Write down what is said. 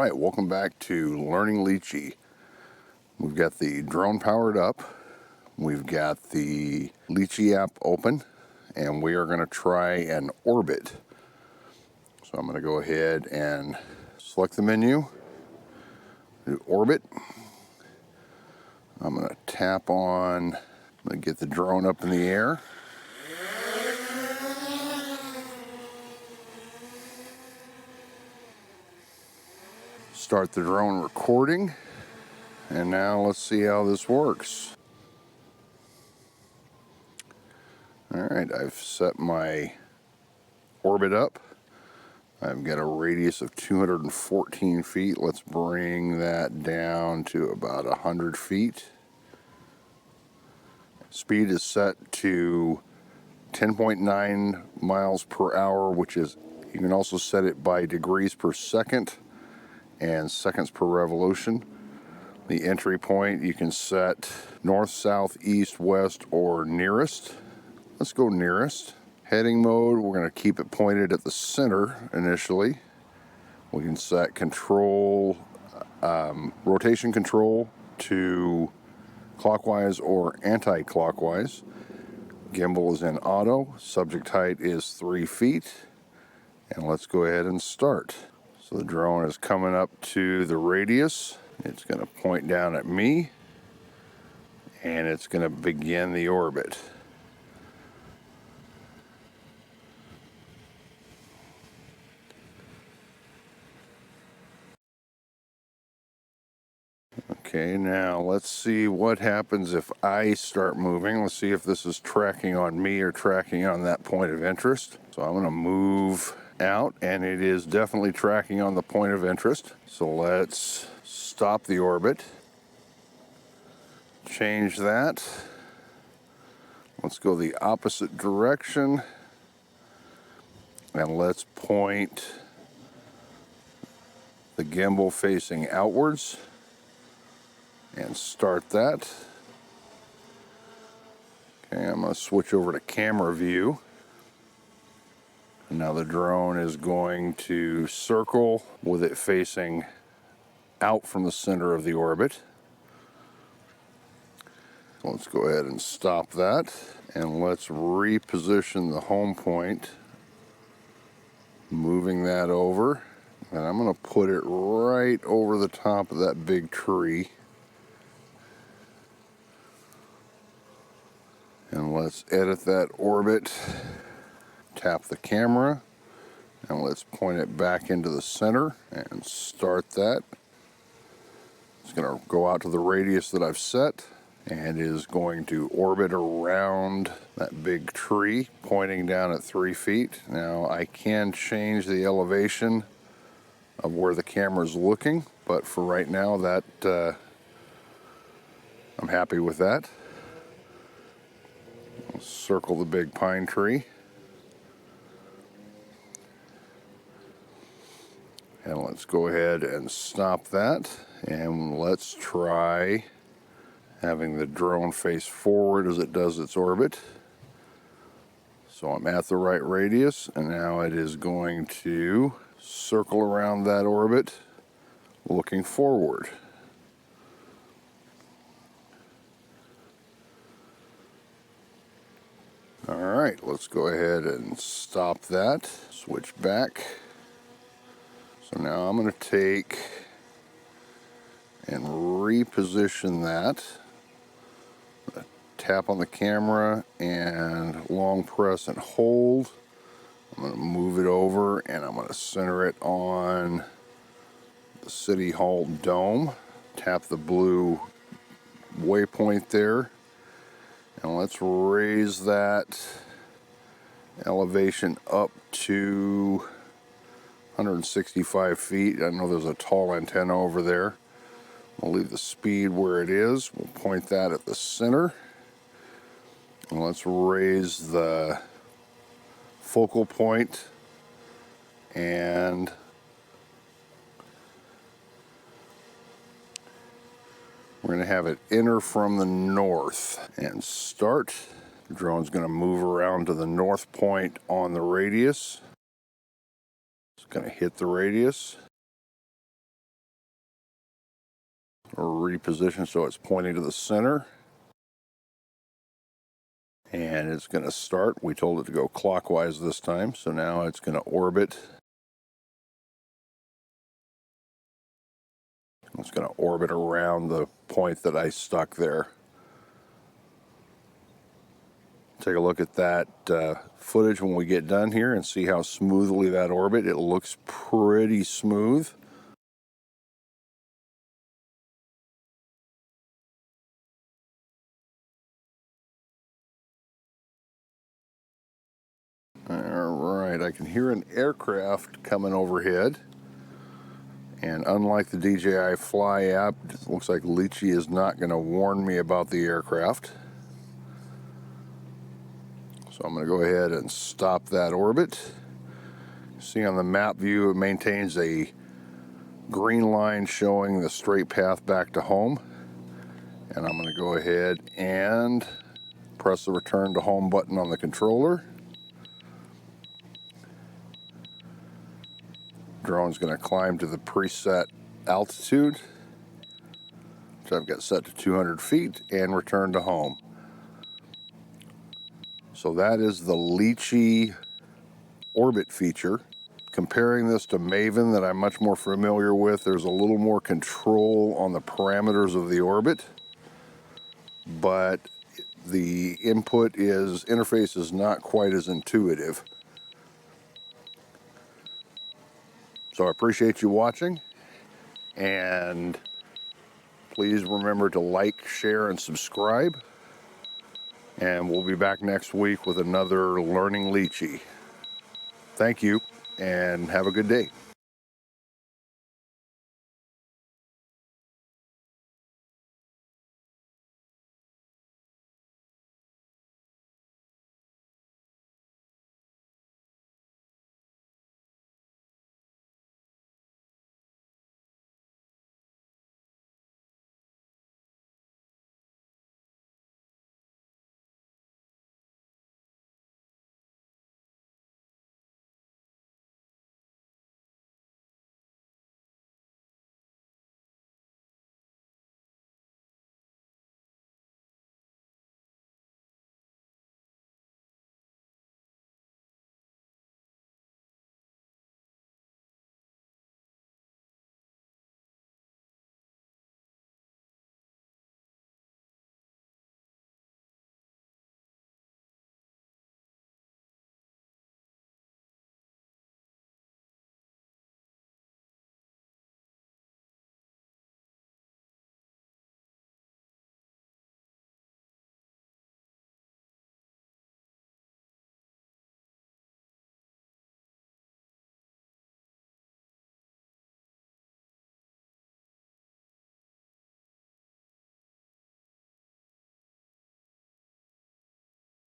right, welcome back to Learning Litchi. We've got the drone powered up. We've got the Litchi app open, and we are going to try an orbit. So I'm going to go ahead and select the menu, do orbit. I'm going to tap on, I'm going to get the drone up in the air. Start the drone recording, and now let's see how this works. Alright, I've set my orbit up. I've got a radius of 214 feet. Let's bring that down to about 100 feet. Speed is set to 10.9 miles per hour, which is, you can also set it by degrees per second and seconds per revolution. The entry point you can set north, south, east, west, or nearest. Let's go nearest. Heading mode, we're going to keep it pointed at the center initially. We can set control, rotation control to clockwise or anti-clockwise. Gimbal is in auto. Subject height is 3 feet. And let's go ahead and start. So the drone is coming up to the radius. It's going to point down at me, and it's going to begin the orbit. Okay, now let's see what happens if I start moving. Let's see if this is tracking on me or tracking on that point of interest. So I'm going to move out, and it is definitely tracking on the point of interest. So let's stop the orbit. Change that. Let's go the opposite direction. And let's point the gimbal facing outwards and start that. Okay, I'm going to switch over to camera view. And now the drone is going to circle with it facing out from the center of the orbit. So let's go ahead and stop that, and let's reposition the home point, moving that over, and I'm going to put it right over the top of that big tree. And let's edit that orbit, tap the camera, and let's point it back into the center and start that. It's going to go out to the radius that I've set and is going to orbit around that big tree, pointing down at 3 feet. Now I can change the elevation of where the camera is looking, but for right now that I'm happy with that. I'll circle the big pine tree. And let's go ahead and stop that, and let's try having the drone face forward as it does its orbit. So I'm at the right radius, and now it is going to circle around that orbit looking forward. All right, let's go ahead and stop that, switch back. So now I'm going to take and reposition that. Tap on the camera and long press and hold. I'm going to move it over, and I'm going to center it on the City Hall dome. Tap the blue waypoint there, and let's raise that elevation up to 165 feet. I know there's a tall antenna over there. We'll leave the speed where it is. We'll point that at the center. And let's raise the focal point, and we're going to have it enter from the north and start. The drone's going to move around to the north point on the radius. It's going to hit the radius. Reposition so it's pointing to the center. And it's going to start. We told it to go clockwise this time, so now it's going to orbit. It's going to orbit around the point that I stuck there. Take a look at that footage when we get done here and see how smoothly that orbit. It looks pretty smooth. All right, I can hear an aircraft coming overhead. And unlike the DJI Fly app, it looks like Litchi is not going to warn me about the aircraft. So I'm going to go ahead and stop that orbit. See on the map view, it maintains a green line showing the straight path back to home. And I'm going to go ahead and press the return to home button on the controller. Drone's going to climb to the preset altitude, which I've got set to 200 feet, and return to home. So that is the Litchi orbit feature. Comparing this to Maven that I'm much more familiar with, there's a little more control on the parameters of the orbit, but the interface is not quite as intuitive. So I appreciate you watching, and please remember to like, share, and subscribe. And we'll be back next week with another Learning Litchi. Thank you, and have a good day.